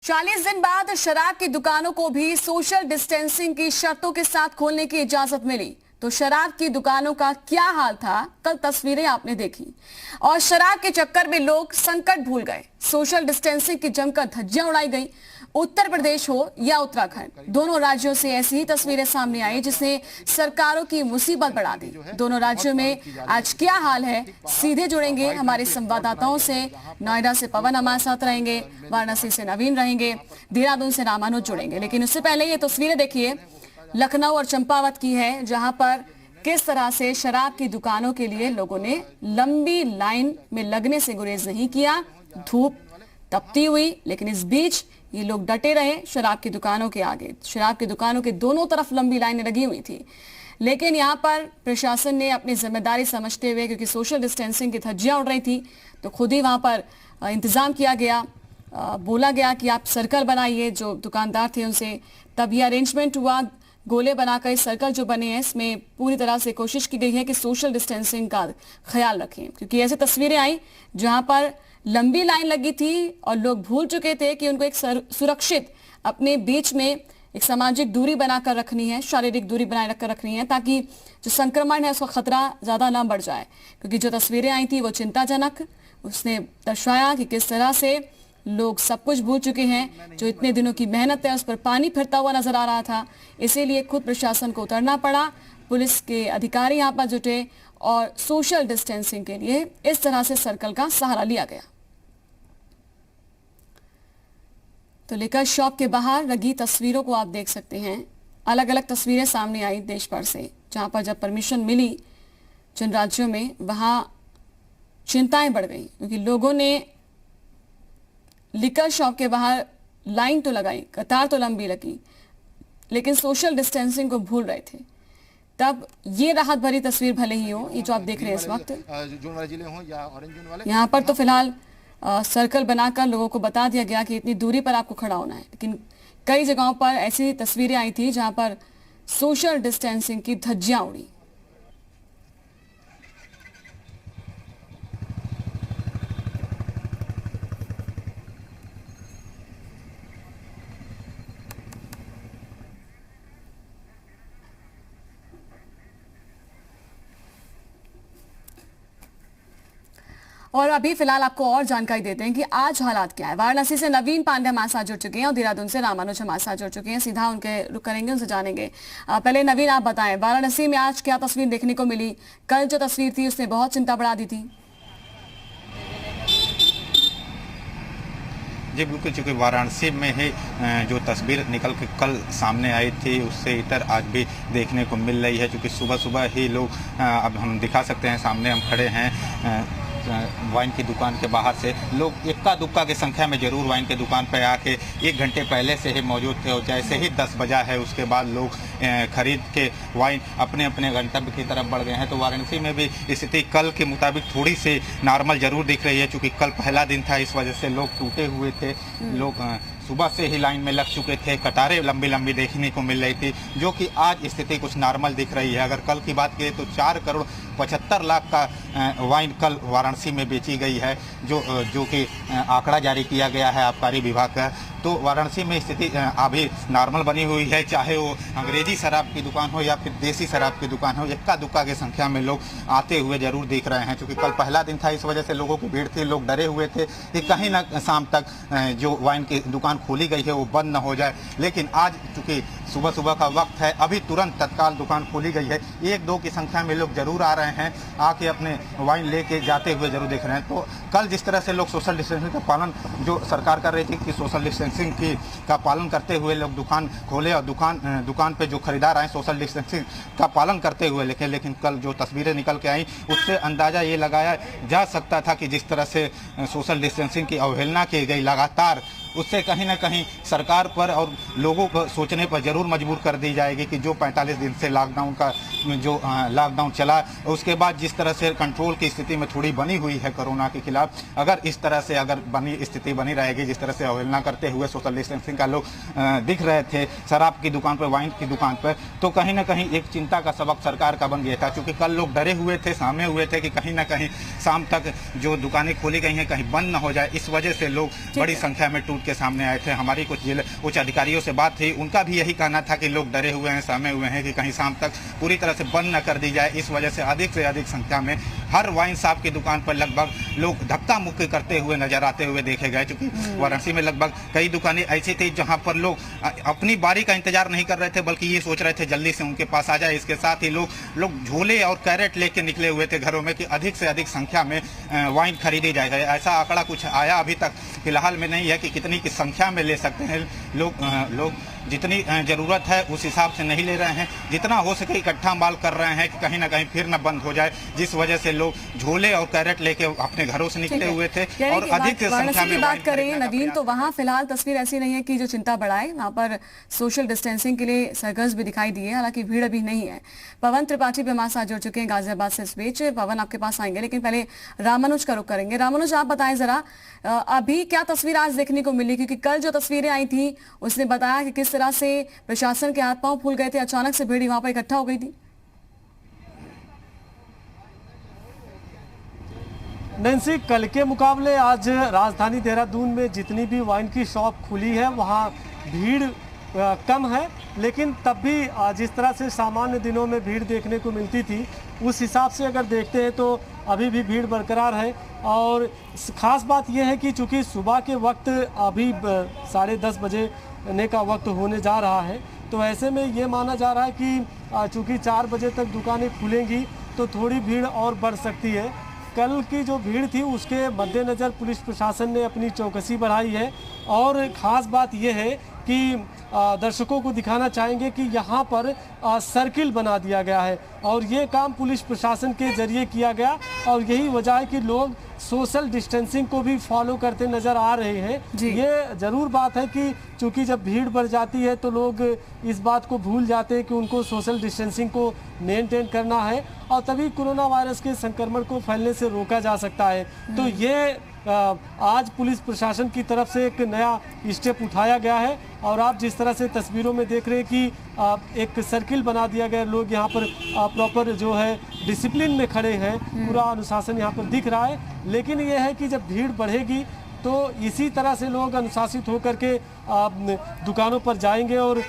40 दिन बाद शराब की दुकानों को भी सोशल डिस्टेंसिंग की शर्तों के साथ खोलने की इजाजत मिली। तो शराब की दुकानों का क्या हाल था, कल तस्वीरें आपने देखी। और शराब के चक्कर में लोग संकट भूल गए। सोशल डिस्टेंसिंग की जमकर धज्जियां उड़ाई गई। उत्तर प्रदेश हो या उत्तराखंड, दोनों राज्यों से ऐसी ही तस्वीरें सामने आई जिसने सरकारों की मुसीबत बढ़ा दी। दोनों राज्यों में आज क्या हाल है, सीधे जुड़ेंगे हमारे संवाददाताओं से। नोएडा से पवन हमारे साथ रहेंगे, वाराणसी से नवीन रहेंगे, देहरादून से रामानुज जुड़ेंगे। लेकिन उससे पहले ये तस्वीरें देखिए लखनऊ और चंपावत की है, जहां पर किस तरह से शराब की दुकानों के लिए लोगों ने लंबी लाइन में लगने से गुरेज नहीं किया। धूप तपती हुई, लेकिन इस बीच ये लोग डटे रहे शराब की दुकानों के आगे। शराब की दुकानों के दोनों तरफ लंबी लाइनें लगी हुई थी, लेकिन यहाँ पर प्रशासन ने अपनी जिम्मेदारी समझते हुए, क्योंकि सोशल डिस्टेंसिंग की धज्जियां उड़ रही थी, तो खुद ही वहां पर इंतजाम किया गया। बोला गया कि आप सर्कल बनाइए। जो दुकानदार थे उनसे तब ये अरेंजमेंट हुआ। गोले बनाकर इस सर्कल जो बने हैं, इसमें पूरी तरह से कोशिश की गई है कि सोशल डिस्टेंसिंग का ख्याल रखें, क्योंकि ऐसी तस्वीरें आई जहां पर लंबी लाइन लगी थी और लोग भूल चुके थे कि उनको एक सुरक्षित अपने बीच में एक सामाजिक दूरी बनाकर रखनी है, शारीरिक दूरी बनाए रखकर रखनी है, ताकि जो संक्रमण है उसका खतरा ज्यादा ना बढ़ जाए। क्योंकि जो तस्वीरें आई थी वो चिंताजनक, उसने दर्शाया कि किस तरह से लोग सब कुछ भूल चुके हैं। जो इतने दिनों की मेहनत है उस पर पानी फिरता हुआ नजर आ रहा था। इसीलिए खुद प्रशासन को उतरना पड़ा। पुलिस के अधिकारी यहाँ पर जुटे और सोशल डिस्टेंसिंग के लिए इस तरह से सर्कल का सहारा लिया गया। तो लेकर शॉप के बाहर लगी तस्वीरों को आप देख सकते हैं। अलग अलग तस्वीरें सामने आई देश भर से, जहां पर जब परमिशन मिली जिन राज्यों में, वहां चिंताएं बढ़ गई, क्योंकि लोगों ने लिकर शॉप के बाहर लाइन तो लगाई, कतार तो लंबी लगी, लेकिन सोशल डिस्टेंसिंग को भूल रहे थे। तब ये राहत भरी तस्वीर भले ही हो, ये जो आप देख रहे हैं इस वक्त, यहाँ पर तो फिलहाल सर्कल बनाकर लोगों को बता दिया गया कि इतनी दूरी पर आपको खड़ा होना है। लेकिन कई जगहों पर ऐसी तस्वीरें आई थी जहां पर सोशल डिस्टेंसिंग की धज्जियां उड़ी। और अभी फिलहाल आपको और जानकारी देते हैं कि आज हालात क्या है। वाराणसी से नवीन पांडे हमारे साथ जुड़ चुके हैं और देहरादून से रामानुज हमारे साथ जुड़ चुके हैं। सीधा उनके रुक करेंगे, उनसे जानेंगे। पहले नवीन आप बताएं, वाराणसी में आज क्या तस्वीर देखने को मिली? कल जो तस्वीर थी उसने बहुत चिंता बढ़ा दी थी। जी बिल्कुल, चूँकि वाराणसी में ही जो तस्वीर निकल के कल सामने आई थी उससे इतर आज भी देखने को मिल रही है। क्योंकि सुबह सुबह ही लोग, अब हम दिखा सकते हैं, सामने हम खड़े हैं वाइन की दुकान के बाहर से, लोग इक्का दुक्का की संख्या में जरूर वाइन की दुकान पर आके 1 घंटे पहले से ही मौजूद थे। और जैसे ही 10 बजा है उसके बाद लोग खरीद के वाइन अपने अपने गंतव्य की तरफ बढ़ गए हैं। तो वाराणसी में भी स्थिति कल के मुताबिक थोड़ी सी नॉर्मल जरूर दिख रही है, क्योंकि कल पहला दिन था, इस वजह से लोग टूटे हुए थे। लोग सुबह से ही लाइन में लग चुके थे, कतारें लंबी लंबी देखने को मिल रही थी, जो कि आज स्थिति कुछ नॉर्मल दिख रही है। अगर कल की बात करें तो 4 करोड़ 75 लाख का वाइन कल वाराणसी में बेची गई है, जो कि आंकड़ा जारी किया गया है आबकारी विभाग का। तो वाराणसी में स्थिति अभी नॉर्मल बनी हुई है, चाहे वो अंग्रेजी शराब की दुकान हो या फिर देसी शराब की दुकान हो। इक्का दुक्का की संख्या में लोग आते हुए जरूर दिख रहे हैं, क्योंकि कल पहला दिन था, इस वजह से लोगों की भीड़ थी। लोग डरे हुए थे कि कहीं ना शाम तक जो वाइन की दुकान खोली गई है वो बंद न हो जाए। लेकिन आज चूँकि सुबह सुबह का वक्त है, अभी तुरंत तत्काल दुकान खोली गई है। 1-2 की संख्या में लोग जरूर आ रहे हैं, आके अपने वाइन लेके जाते हुए जरूर देख रहे हैं। तो कल जिस तरह से लोग सोशल डिस्टेंसिंग का पालन जो सरकार कर रही थी कि सोशल डिस्टेंसिंग का पालन करते हुए लोग दुकान खोले और दुकान पे जो खरीदार आए सोशल डिस्टेंसिंग का पालन करते हुए, लेकिन कल जो तस्वीरें निकल के आई उससे अंदाज़ा ये लगाया जा सकता था कि जिस तरह से सोशल डिस्टेंसिंग की अवहेलना की गई लगातार, उससे कहीं ना कहीं सरकार पर और लोगों को सोचने पर जरूर मजबूर कर दी जाएगी कि जो 45 दिन से लॉकडाउन चला, उसके बाद जिस तरह से कंट्रोल की स्थिति में थोड़ी बनी हुई है कोरोना के खिलाफ, अगर इस तरह से स्थिति बनी रहेगी, जिस तरह से अवहेलना करते हुए सोशल डिस्टेंसिंग का लोग दिख रहे थे शराब की दुकान पर, वाइन की दुकान पर, तो कहीं ना कहीं एक चिंता का सबक सरकार का बन गया था। क्योंकि कल लोग डरे हुए थे, सामने हुए थे कि कहीं ना कहीं शाम तक जो दुकानें खोली गई हैं कहीं बंद न हो जाए, इस वजह से लोग बड़ी संख्या में टूटे उनके सामने आए थे। हमारी कुछ उच्च अधिकारियों से बात थी, उनका भी यही कहना था कि लोग डरे हुए हैं, सहमे हुए हैं कि कहीं शाम तक पूरी तरह से बंद न कर दी जाए। इस वजह से अधिक संख्या में हर वाइन शॉप की दुकान पर लगभग लोग धक्का मुक्की करते हुए नजर आते हुए देखे गए। क्योंकि वाराणसी में लगभग कई दुकानें ऐसी थी जहां पर लोग अपनी बारी का इंतजार नहीं कर रहे थे, बल्कि ये सोच रहे थे जल्दी से उनके पास आ जाए। इसके साथ ही लोग झोले और कैरेट लेके निकले हुए थे घरों में कि अधिक से अधिक संख्या में वाइन खरीदी जाएगा। ऐसा आंकड़ा कुछ आया अभी तक फिलहाल में नहीं है कि कितनी की संख्या में ले सकते हैं लोग जितनी जरूरत है उस हिसाब से नहीं ले रहे हैं, जितना हो सके इकट्ठा माल कर रहे हैं कि कहीं ना कहीं फिर न बंद हो जाए, जिस वजह से लोग झोले और कैरेट लेके अपने घरों से निकले हुए थे। और अधिक संख्या में बात करें नवीन, तो वहाँ फिलहाल तस्वीर ऐसी नहीं है कि जो चिंता बढ़ाए। वहाँ पर सोशल डिस्टेंसिंग के लिए सरगर्म भी दिखाई दिए, हालांकि भीड़ अभी नहीं है। पवन त्रिपाठी भी हमारे साथ जुड़ चुके हैं गाजियाबाद से इस बीच। पवन, आपके पास आएंगे, लेकिन पहले रामानुज का रुख करेंगे। रामानुज, आप बताएं जरा अभी क्या तस्वीर आज देखने को मिली, क्योंकि कल जो तस्वीरें आई थी उसने बताया कि किस तरह से प्रशासन के हाथ पांव फूल गए थे, अचानक से भीड़ वहां पर इकट्ठा हो गई थी। नैन्सी, कल के मुकाबले आज राजधानी देहरादून में जितनी भी वाइन की शॉप खुली है वहां भीड़ कम है, लेकिन तब भी जिस तरह से सामान्य दिनों में भीड़ देखने को मिलती थी उस हिसाब से अगर देखते हैं तो अभी भी भीड़ बरकरार है। और ख़ास बात यह है कि चूँकि सुबह के वक्त अभी 10:30 बजे का वक्त होने जा रहा है, तो ऐसे में ये माना जा रहा है कि चूँकि 4 बजे तक दुकानें खुलेंगी तो थोड़ी भीड़ और बढ़ सकती है। कल की जो भीड़ थी उसके मद्देनज़र पुलिस प्रशासन ने अपनी चौकसी बढ़ाई है। और ख़ास बात यह है कि दर्शकों को दिखाना चाहेंगे कि यहाँ पर सर्किल बना दिया गया है और ये काम पुलिस प्रशासन के जरिए किया गया। और यही वजह है कि लोग सोशल डिस्टेंसिंग को भी फॉलो करते नज़र आ रहे हैं। ये ज़रूर बात है कि चूँकि जब भीड़ बढ़ जाती है तो लोग इस बात को भूल जाते हैं कि उनको सोशल डिस्टेंसिंग को मेंटेन करना है और तभी कोरोना वायरस के संक्रमण को फैलने से रोका जा सकता है। तो ये आज पुलिस प्रशासन की तरफ से एक नया स्टेप उठाया गया है। और आप जिस तरह से तस्वीरों में देख रहे हैं कि एक सर्किल बना दिया गया, लोग यहाँ पर प्रॉपर जो है डिसिप्लिन में खड़े हैं, पूरा अनुशासन यहाँ पर दिख रहा है। लेकिन ये है कि जब भीड़ बढ़ेगी तो इसी तरह से लोग अनुशासित होकर के दुकानों पर जाएंगे और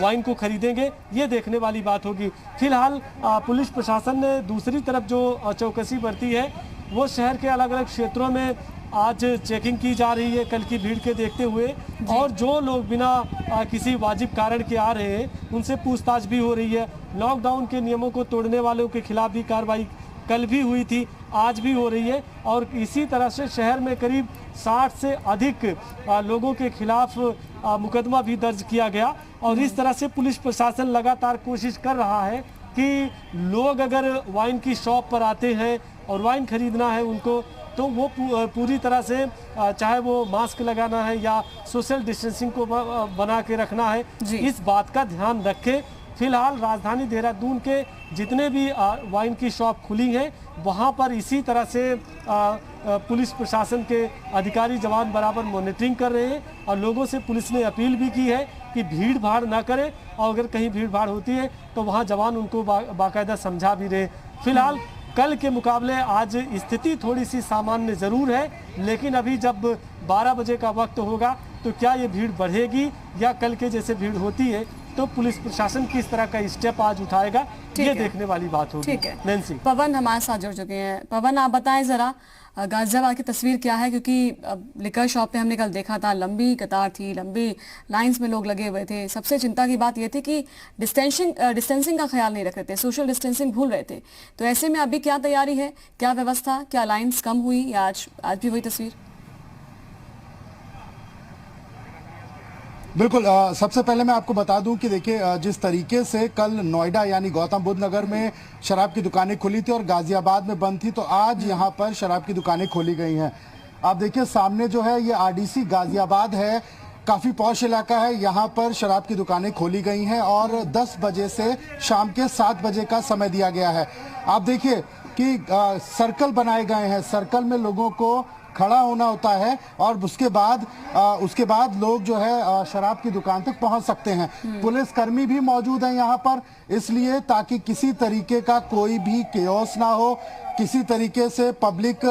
वाइन को खरीदेंगे, ये देखने वाली बात होगी। फिलहाल पुलिस प्रशासन ने दूसरी तरफ जो चौकसी बरती है वो शहर के अलग अलग क्षेत्रों में आज चेकिंग की जा रही है कल की भीड़ के देखते हुए। और जो लोग बिना किसी वाजिब कारण के आ रहे हैं उनसे पूछताछ भी हो रही है। लॉकडाउन के नियमों को तोड़ने वालों के खिलाफ भी कार्रवाई कल भी हुई थी, आज भी हो रही है। और इसी तरह से शहर में करीब 60 से अधिक लोगों के खिलाफ मुकदमा भी दर्ज किया गया। और इस तरह से पुलिस प्रशासन लगातार कोशिश कर रहा है कि लोग अगर वाइन की शॉप पर आते हैं और वाइन खरीदना है उनको, तो वो पूरी तरह से चाहे वो मास्क लगाना है या सोशल डिस्टेंसिंग को बना के रखना है, इस बात का ध्यान रखें। फिलहाल राजधानी देहरादून के जितने भी वाइन की शॉप खुली हैं वहाँ पर इसी तरह से पुलिस प्रशासन के अधिकारी जवान बराबर मॉनिटरिंग कर रहे हैं। और लोगों से पुलिस ने अपील भी की है कि भीड़ भाड़ ना करें, और अगर कहीं भीड़ भाड़ होती है तो वहाँ जवान उनको बाकायदा समझा भी रहे। फिलहाल कल के मुकाबले आज स्थिति थोड़ी सी सामान्य ज़रूर है, लेकिन अभी जब 12 बजे का वक्त होगा तो क्या ये भीड़ बढ़ेगी या कल के जैसे भीड़ होती है तो पुलिस प्रशासन किस तरह का स्टेप आज उठाएगा, ये देखने वाली बात होगी। नैन्सी, पवन हमारे साथ जुड़ चुके हैं। पवन, आप बताएं जरा गाजियाबाद की तस्वीर क्या है, क्योंकि लिकर शॉप पे हमने कल देखा था लंबी कतार थी, लंबी लाइंस में लोग लगे हुए थे। सबसे चिंता की बात यह थी कि डिस्टेंसिंग का ख्याल नहीं रख रहे थे, सोशल डिस्टेंसिंग भूल रहे थे। तो ऐसे में अभी क्या तैयारी है, क्या व्यवस्था, क्या लाइन्स कम हुई या आज भी वही तस्वीर? बिल्कुल, सबसे पहले मैं आपको बता दूं कि देखिए जिस तरीके से कल नोएडा यानी गौतम बुद्ध नगर में शराब की दुकानें खुली थी और गाजियाबाद में बंद थी, तो आज यहां पर शराब की दुकानें खोली गई हैं। आप देखिए सामने जो है ये आरडीसी गाजियाबाद है, काफ़ी पॉश इलाका है। यहाँ पर शराब की दुकानें खोली गई हैं और 10 बजे से शाम के 7 बजे का समय दिया गया है। आप देखिए कि सर्कल बनाए गए हैं, सर्कल में लोगों को खड़ा होना होता है और उसके बाद लोग जो है शराब की दुकान तक पहुंच सकते हैं। पुलिसकर्मी भी मौजूद हैं यहाँ पर, इसलिए ताकि किसी तरीके का कोई भी केओस ना हो, किसी तरीके से पब्लिक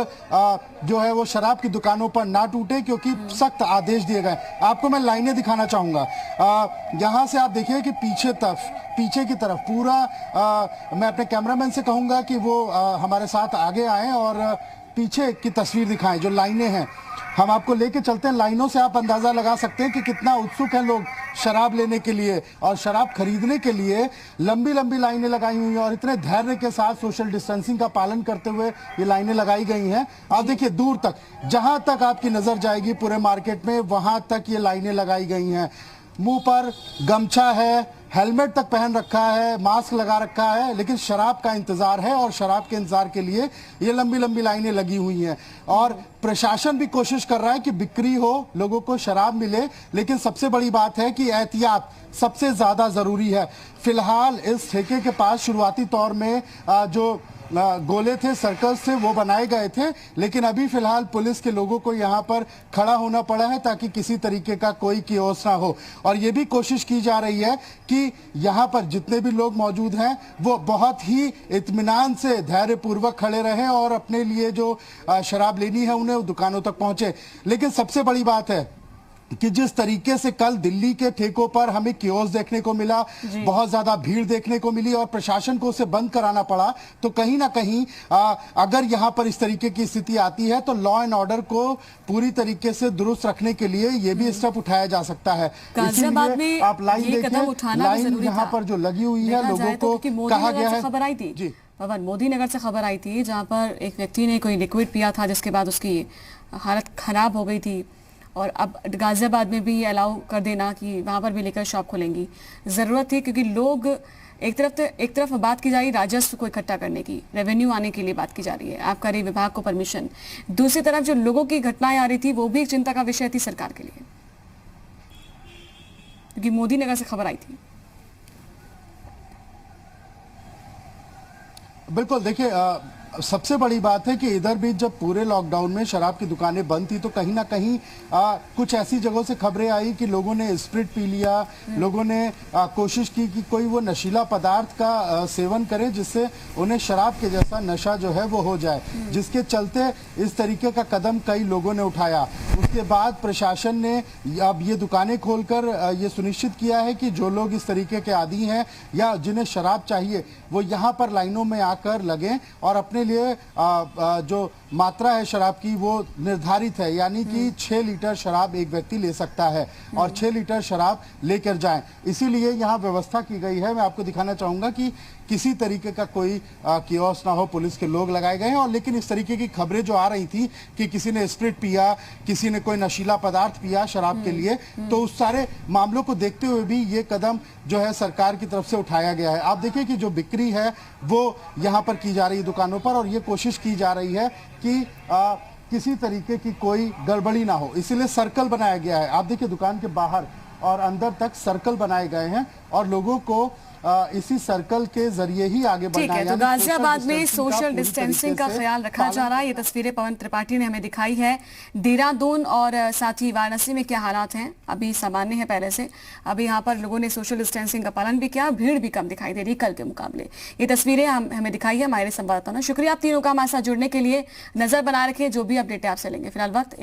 जो है वो शराब की दुकानों पर ना टूटे, क्योंकि सख्त आदेश दिए गए। आपको मैं लाइनें दिखाना चाहूंगा। यहाँ से आप देखिए कि पीछे की तरफ पूरा मैं अपने कैमरामैन से कहूंगा कि वो हमारे साथ आगे आए और पीछे की तस्वीर दिखाएं। जो लाइनें हैं हम आपको लेके चलते हैं। लाइनों से आप अंदाजा लगा सकते हैं कि कितना उत्सुक है लोग शराब लेने के लिए और शराब खरीदने के लिए। लंबी लंबी लाइनें लगाई हुई हैं और इतने धैर्य के साथ सोशल डिस्टेंसिंग का पालन करते हुए ये लाइनें लगाई गई हैं। आप देखिए दूर तक, जहां तक आपकी नजर जाएगी पूरे मार्केट में, वहां तक ये लाइनें लगाई गई हैं। मुंह पर गमछा है, हेलमेट तक पहन रखा है, मास्क लगा रखा है, लेकिन शराब का इंतजार है और शराब के इंतजार के लिए ये लंबी लंबी लाइनें लगी हुई हैं। और प्रशासन भी कोशिश कर रहा है कि बिक्री हो, लोगों को शराब मिले, लेकिन सबसे बड़ी बात है कि एहतियात सबसे ज्यादा जरूरी है। फिलहाल इस ठेके के पास शुरुआती तौर में जो गोले थे, सर्कल्स थे, वो बनाए गए थे, लेकिन अभी फिलहाल पुलिस के लोगों को यहाँ पर खड़ा होना पड़ा है ताकि किसी तरीके का कोई कियोस ना हो। और ये भी कोशिश की जा रही है कि यहाँ पर जितने भी लोग मौजूद हैं वो बहुत ही इत्मीनान से धैर्यपूर्वक खड़े रहें और अपने लिए जो शराब लेनी है उन्हें दुकानों तक पहुंचे। लेकिन सबसे बड़ी बात है कि जिस तरीके से कल दिल्ली के ठेकों पर हमें कियोस्क देखने को मिला, बहुत ज्यादा भीड़ देखने को मिली और प्रशासन को उसे बंद कराना पड़ा, तो कहीं ना कहीं अगर यहां पर इस तरीके की स्थिति आती है तो लॉ एंड ऑर्डर को पूरी तरीके से दुरुस्त रखने के लिए ये भी स्टेप उठाया जा सकता है। इसीलिए आप लाइन देखिए, लाइन यहाँ पर जो लगी हुई है, लोगों को कहा गया है। खबर आई थी जी पवन, मोदी नगर से खबर आई थी जहाँ पर एक व्यक्ति ने कोई लिक्विड पिया था जिसके बाद उसकी हालत खराब हो गई थी। और अब गाजियाबाद में भी अलाउ कर देना कि वहां पर भी लेकर शॉप खोलेंगी, जरूरत थी क्योंकि लोग एक तरफ बात की जा रही राजस्व को इकट्ठा करने की, रेवेन्यू आने के लिए बात की जा रही है, आबकारी विभाग को परमिशन, दूसरी तरफ जो लोगों की घटनाएं आ रही थी वो भी एक चिंता का विषय थी सरकार के लिए, क्योंकि मोदी नगर से खबर आई थी। बिल्कुल, देखिए सबसे बड़ी बात है कि इधर भी जब पूरे लॉकडाउन में शराब की दुकानें बंद थी तो कहीं ना कहीं कुछ ऐसी जगहों से खबरें आई कि लोगों ने स्प्रिट पी लिया, लोगों ने कोशिश की कि कोई वो नशीला पदार्थ का सेवन करे जिससे उन्हें शराब के जैसा नशा जो है वो हो जाए, जिसके चलते इस तरीके का कदम कई लोगों ने उठाया। उसके बाद प्रशासन ने अब ये दुकानें खोलकर ये सुनिश्चित किया है कि जो लोग इस तरीके के आदी हैं या जिन्हें शराब चाहिए वो यहाँ पर लाइनों में आकर लगें और अपने लिए जो मात्रा है शराब की वो निर्धारित है, यानी कि 6 लीटर शराब एक व्यक्ति ले सकता है और 6 लीटर शराब लेकर जाएं। इसीलिए यहाँ व्यवस्था की गई है। मैं आपको दिखाना चाहूंगा कि किसी तरीके का कोई कियोस्क ना हो, पुलिस के लोग लगाए गए हैं। और लेकिन इस तरीके की खबरें जो आ रही थी कि किसी ने स्प्रिट पिया, किसी ने कोई नशीला पदार्थ पिया शराब के लिए, तो उस सारे मामलों को देखते हुए भी ये कदम जो है सरकार की तरफ से उठाया गया है। आप देखिए कि जो बिक्री है वो यहाँ पर की जा रही है दुकानों पर और ये कोशिश की जा रही है कि किसी तरीके की कोई गड़बड़ी ना हो, इसीलिए सर्कल बनाया गया है। आप देखिए दुकान के बाहर और अंदर तक सर्कल बनाए गए हैं और लोगों को इसी सर्कल के जरिए ही आगे बढ़ना है। तो गाजियाबाद में सोशल डिस्टेंसिंग का ख्याल रखा जा रहा है। ये तस्वीरें पवन त्रिपाठी ने हमें दिखाई है। देहरादून और साथ ही वाराणसी में क्या हालात हैं, अभी सामान्य है पहले से। अभी यहाँ पर लोगों ने सोशल डिस्टेंसिंग का पालन भी किया, भीड़ भी कम दिखाई दे रही कल के मुकाबले। ये तस्वीरें हमें दिखाई है हमारे संवाददाता ने। शुक्रिया आप तीनों का हमारे साथ जुड़ने के लिए। नजर बना रखिए, जो भी अपडेट है आपसे लेंगे। फिलहाल वक्त